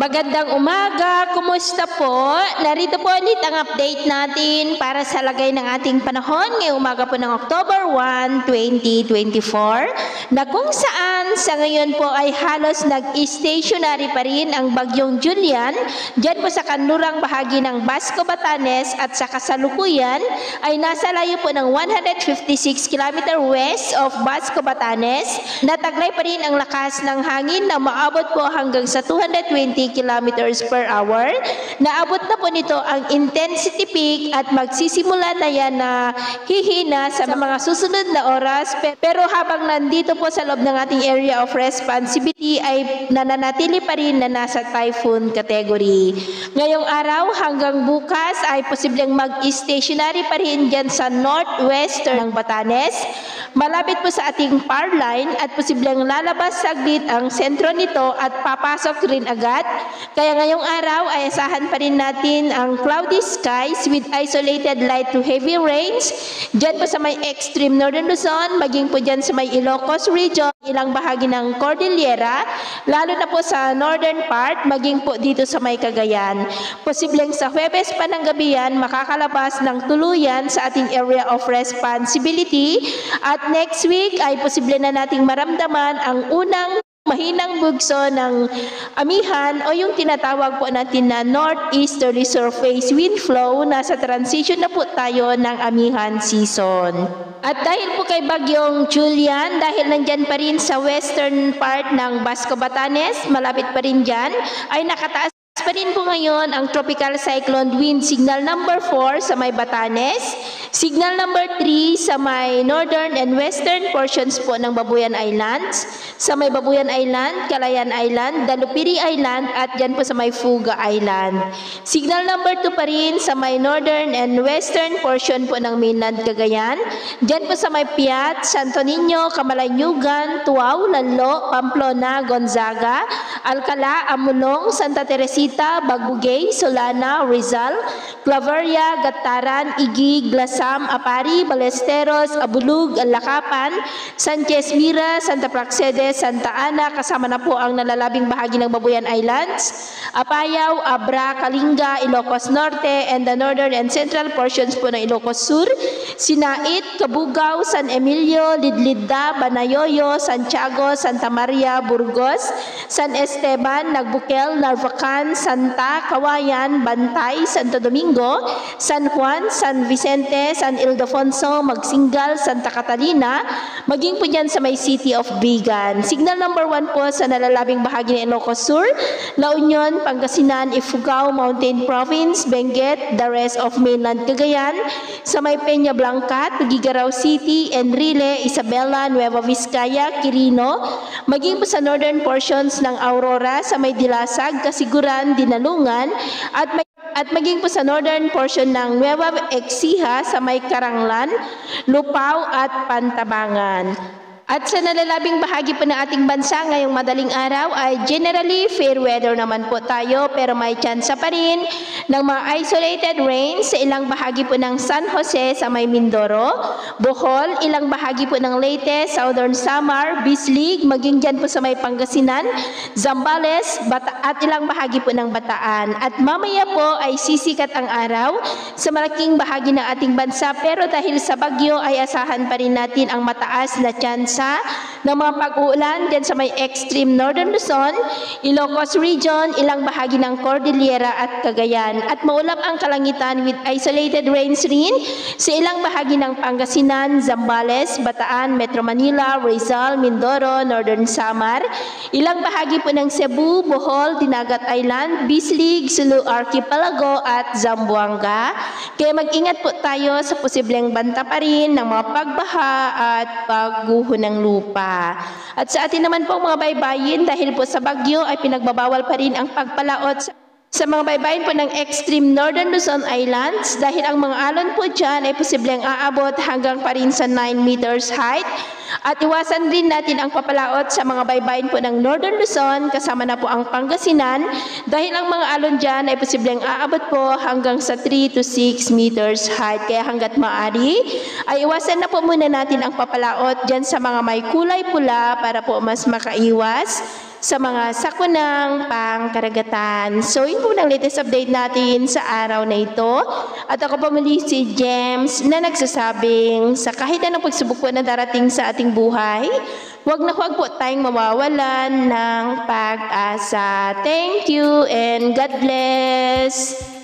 Magandang umaga, kumusta po? Narito po ulit ang update natin para sa lagay ng ating panahon ngayong umaga po ng October 1, 2024 na kung saan sa ngayon po ay halos nag-stationary pa rin ang bagyong Julian dyan po sa kanlurang bahagi ng Basco, Batanes at sa kasalukuyan ay nasa layo po ng 156 km west of Basco, Batanes. Nataglay pa rin ang lakas ng hangin na maabot po hanggang sa 220 kilometers per hour. Naabot na po nito ang intensity peak at magsisimula na yan na hihina sa mga susunod na oras. Pero habang nandito po sa loob ng ating area of responsibility ay nananatili pa rin na nasa typhoon category. Ngayong araw hanggang bukas ay posibleng mag-stationary pa rin dyan sa northwestern ng Batanes. Malapit po sa ating power line at posibleng lalabas saglit ang sentro nito at papasok rin agad. Kaya ngayong araw ay asahan pa rin natin ang cloudy skies with isolated light to heavy rains. Diyan po sa may extreme northern Luzon, maging po dyan sa may Ilocos region, ilang bahagi ng Cordillera, lalo na po sa northern part, maging po dito sa may Cagayan. Posibleng sa Huwebes pa ng gabi yan, makakalabas ng tuluyan sa ating area of responsibility. At next week ay posible na nating maramdaman ang unang mahinang bugso ng amihan o yung tinatawag po natin na northeasterly surface wind flow. Nasa transition na po tayo ng amihan season. At dahil po kay bagyong Julian, dahil nandyan pa rin sa western part ng Basco, Batanes, malapit pa rin dyan, ay nakataas pa rin po ngayon ang tropical cyclone wind signal number 4 sa may Batanes, signal number 3 sa may northern and western portions po ng Babuyan Islands, sa may Babuyan Island, Calayan Island, Dalupiri Island at dyan po sa may Fuga Island. Signal number 2 pa rin sa may northern and western portion po ng mainland Cagayan, dyan po sa may Piat, Santo Niño, Camalanyugan, Tuaw, Lanlo, Pamplona, Gonzaga, Alcala, Amulong, Santa Teresita, Bagugay, Solana, Rizal, Claveria, Gataran, Igig, Glasam, Apari, Balesteros, Abulug, Alakapan, Sanchez Mira, Santa Praxedes, Santa Ana, kasama na po ang nalalabing bahagi ng Babuyan Islands, Apayao, Abra, Kalinga, Ilocos Norte, and the northern and central portions po ng Ilocos Sur, Sinait, Cabugao, San Emilio, Lidlidda, Banayoyo, Santiago, Santa Maria, Burgos, San Esteban, Nagbukel, Narvacan, Santa, Kawayan, Bantay, Santo Domingo, San Juan, San Vicente, San Ildefonso, Magsingal, Santa Catalina, maging po dyan sa may city of Bigan. Signal number 1 po sa nalalabing bahagi ng Ilocos Sur, La Union, Pangasinan, Ifugao, Mountain Province, Benguet, the rest of mainland Cagayan, sa may Peña Blanca, Tugigaraw City, Enrile, Isabela, Nueva Vizcaya, Quirino, maging po sa northern portions ng Aurora, sa may Dilasag, Kasiguran, Dinalungan, at maging po sa northern portion ng Nueva Ecija sa may Karanglan, Lupao at Pantabangan. At sa nalalabing bahagi po ng ating bansa ngayong madaling araw ay generally fair weather naman po tayo, pero may tsansa pa rin ng mga isolated rains sa ilang bahagi po ng San Jose sa may Mindoro, Bohol, ilang bahagi po ng Leyte, Southern Samar, Bislig, maging dyan po sa may Pangasinan, Zambales, at ilang bahagi po ng Bataan. At mamaya po ay sisikat ang araw sa malaking bahagi ng ating bansa, pero dahil sa bagyo ay asahan pa rin natin ang mataas na tsansa ng mga pag-uulan dyan sa may extreme northern Luzon, Ilocos region, ilang bahagi ng Cordillera at Cagayan. At maulap ang kalangitan with isolated rains rin sa ilang bahagi ng Pangasinan, Zambales, Bataan, Metro Manila, Rizal, Mindoro, Northern Samar, ilang bahagi po ng Cebu, Bohol, Dinagat Island, Bislig, Sulu Archipelago at Zamboanga. Kaya mag-ingat po tayo sa posibleng banta pa rin ng mga pagbaha at pagguho ng lupa. At sa atin naman po mga baybayin, dahil po sa bagyo ay pinagbabawal pa rin ang pagpalaot sa mga baybayin po ng extreme northern Luzon Islands, dahil ang mga alon po dyan ay posibleng aabot hanggang pa rin sa 9 meters height. At iwasan rin natin ang papalaot sa mga baybayin po ng northern Luzon, kasama na po ang Pangasinan, dahil ang mga alon dyan ay posibleng aabot po hanggang sa 3 to 6 meters height. Kaya hanggat maaari ay iwasan na po muna natin ang papalaot dyan sa mga may kulay pula para po mas makaiwas sa mga sakunang pangkaragatan. So, yun po ang latest update natin sa araw na ito. At ako pa muli si James na nagsasabing sa kahit anong pagsubok po na darating sa ating buhay, huwag na huwag po tayong mawawalan ng pag-asa. Thank you and God bless!